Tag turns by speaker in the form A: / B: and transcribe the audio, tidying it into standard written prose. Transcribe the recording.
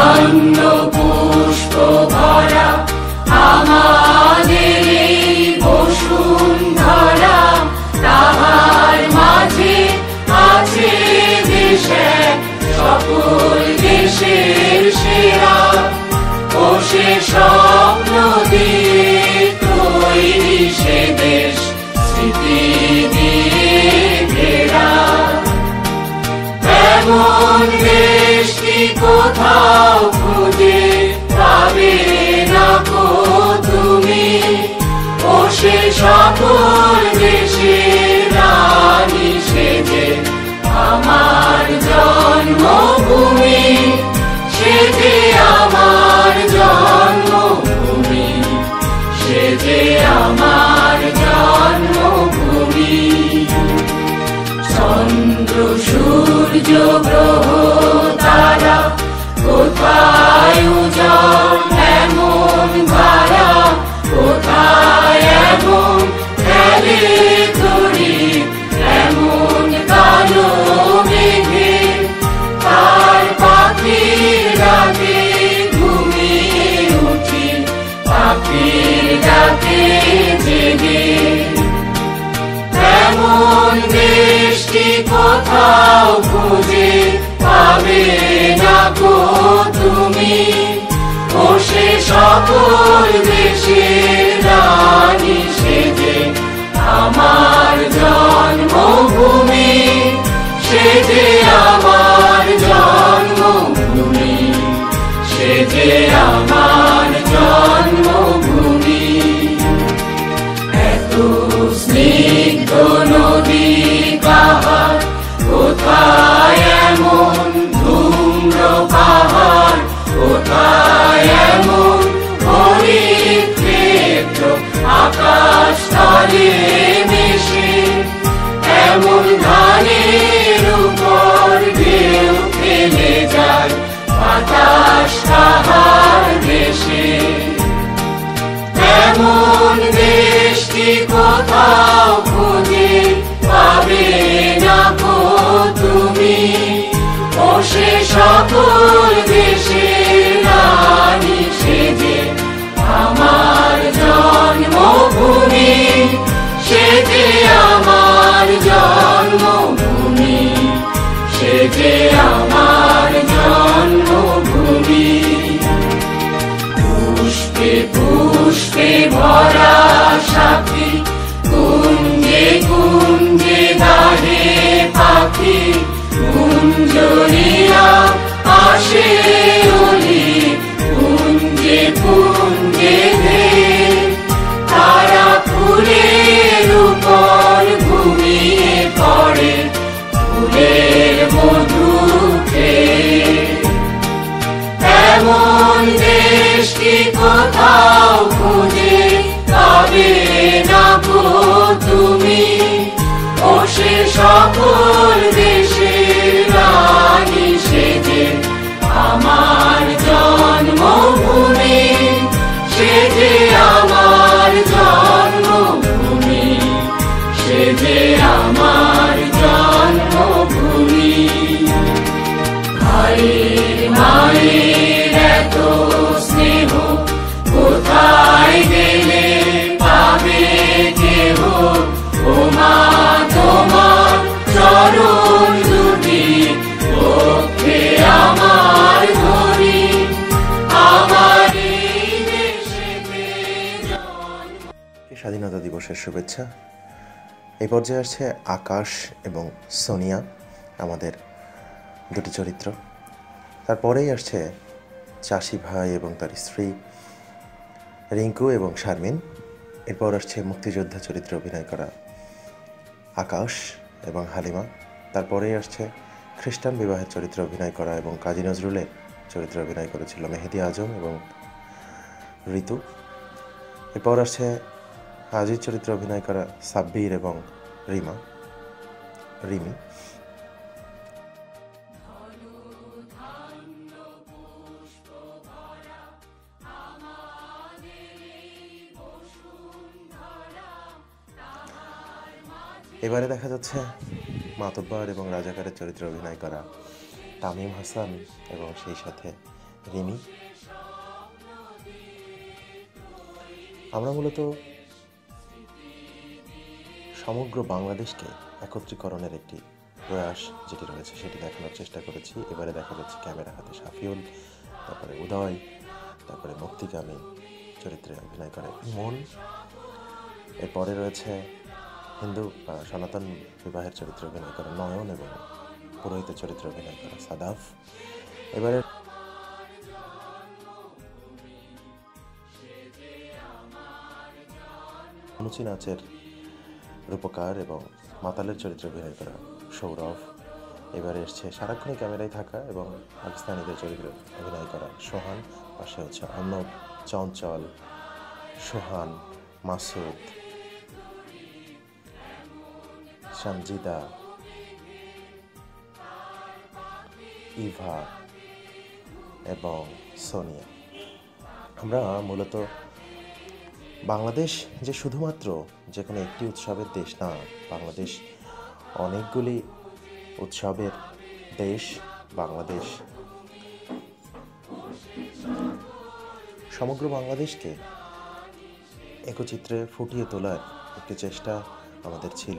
A: ধন্য পুষ্প ভরা আমাদের এই বসুন্ধরা, তাহার মাঝে আছে দেশে সকল দেশের সেরা। ও সে স্বপ্ন দিয়ে তৈরি সে দেশ, স্মৃতি দিয়ে ঘেরা। এমন দেশ কি কোথাও খুঁজে পাবে না কো তুমি। ও সে সকল দেশের রানী সেজে আমার জন্মভূমি, সেজে আমার জন্মভূমি, সেজে আমার জন্মভূমি। চন্দ্র সূর্য গ্রহ তারা কোথায় উজ্জ্বল এমন ধারা, কোথায় এমন খেলে তরি এমন কালো মেঘে। তার পাখির ডাকে ঘুমিয়ে উঠি, পাখির ডাকে জেগে। এমন দেশটি কোথাও খুঁজে পাবে না গো তুমি। ও সে সকল দেশের রানী সেজে আমার জন্মভূমি, সেজে আমার জন্মভূমি, সেজে আমার জন্মভূমি। এত স্নিগ্ধ নদী পাহাড়, কোথায় এমন ধূম্র পাহাড়, কোথায় এমন হরিত ক্ষেত্র আকাশ তলে মিশে। এমন ধানের উপর ঢেউ খেলে যায় বাতাস তাহার দেশে। এমন দেশটি কোথাও খুঁজে পাবে না গো তুমি। ও সে সকল দেশের রানী সেজে আমার জন্মভূমি, সেজে আমার জন্মভূমি, সেজে আমার জন্মভূমি। পুষ্পে পুষ্পে ভরা সাথী, কুঞ্জে কুঞ্জে গাহে পাখি। কুঞ্জরিয়া আসে অলি, কুঞ্জে কুঞ্জে ধে। তারা ফুলের উপর ঘুমিয়ে পড়ে, ফুলের মধু খেয়ে। এমন দেশ কি কোথাও খুঁজে পাবে না গো তুমি। ও সে সকল দেশের রানী সেজে আমার জন্মভূমি, সেজে আমার জন্মভূমি, সেজে আমার জন্মভূমি। ভাইয়ের মায়ের এত স্নেহ কোথায় গেলে পাবে কেহ। ও মা তোমার চরণ দুটি পক্ষে আমার ধরি, আমার এই দেশেতে জন্ম।
B: স্বাধীনতা দিবসের শুভেচ্ছা। এই পর্যায়ে আসছে আকাশ এবং সোনিয়া, আমাদের দুটি চরিত্র। তারপরেই আসছে চাষি ভাই এবং তার স্ত্রী রিঙ্কু এবং শারমিন। এরপর আসছে মুক্তিযোদ্ধা চরিত্রে অভিনয় করা আকাশ এবং হালিমা। তারপরেই আসছে খ্রিস্টান বিবাহের চরিত্রে অভিনয় করা এবং কাজী নজরুলের চরিত্রে অভিনয় করেছিল মেহেদি আজম এবং ঋতু। এরপর আসছে হাজির চরিত্রে অভিনয় করা সাব্বির এবং রিমি। এবারে দেখা যাচ্ছে মাতব্বর এবং রাজাকারের চরিত্রে অভিনয় করা তামিম হাসান এবং সেই সাথে রিমি। আমরা মূলত সমগ্র বাংলাদেশকে একত্রীকরণের একটি প্রয়াস যেটি রয়েছে সেটি দেখানোর চেষ্টা করেছি। এবারে দেখা যাচ্ছে ক্যামেরা হাতে শাফিউল, তারপরে উদয়, তারপরে মুক্তিকামী চরিত্রে অভিনয় করে ইমন। এরপরে রয়েছে হিন্দু সনাতন বিবাহের চরিত্রে অভিনয় করে নয়ন এবং পুরোহিতের চরিত্রে অভিনয় করে সাদাফ। এবারে মুচি নাচের রূপকার এবং মাতালের চরিত্রে অভিনয় করা সৌরভ। এবারে এসছে সারাক্ষণই ক্যামেরায় থাকা এবং পাকিস্তানিদের চরিত্রে অভিনয় করা সোহান। পাশে হচ্ছে অর্ণব, চঞ্চল, সোহান, মাসুদ, সঞ্জিদা, ইভা এবং সোনিয়া। আমরা মূলত বাংলাদেশ যে শুধুমাত্র যে কোনো একটি উৎসবের দেশ না, বাংলাদেশ অনেকগুলি উৎসবের দেশ। বাংলাদেশ সমগ্র বাংলাদেশকে একচিত্রে ফুটিয়ে তোলার একটি চেষ্টা আমাদের ছিল।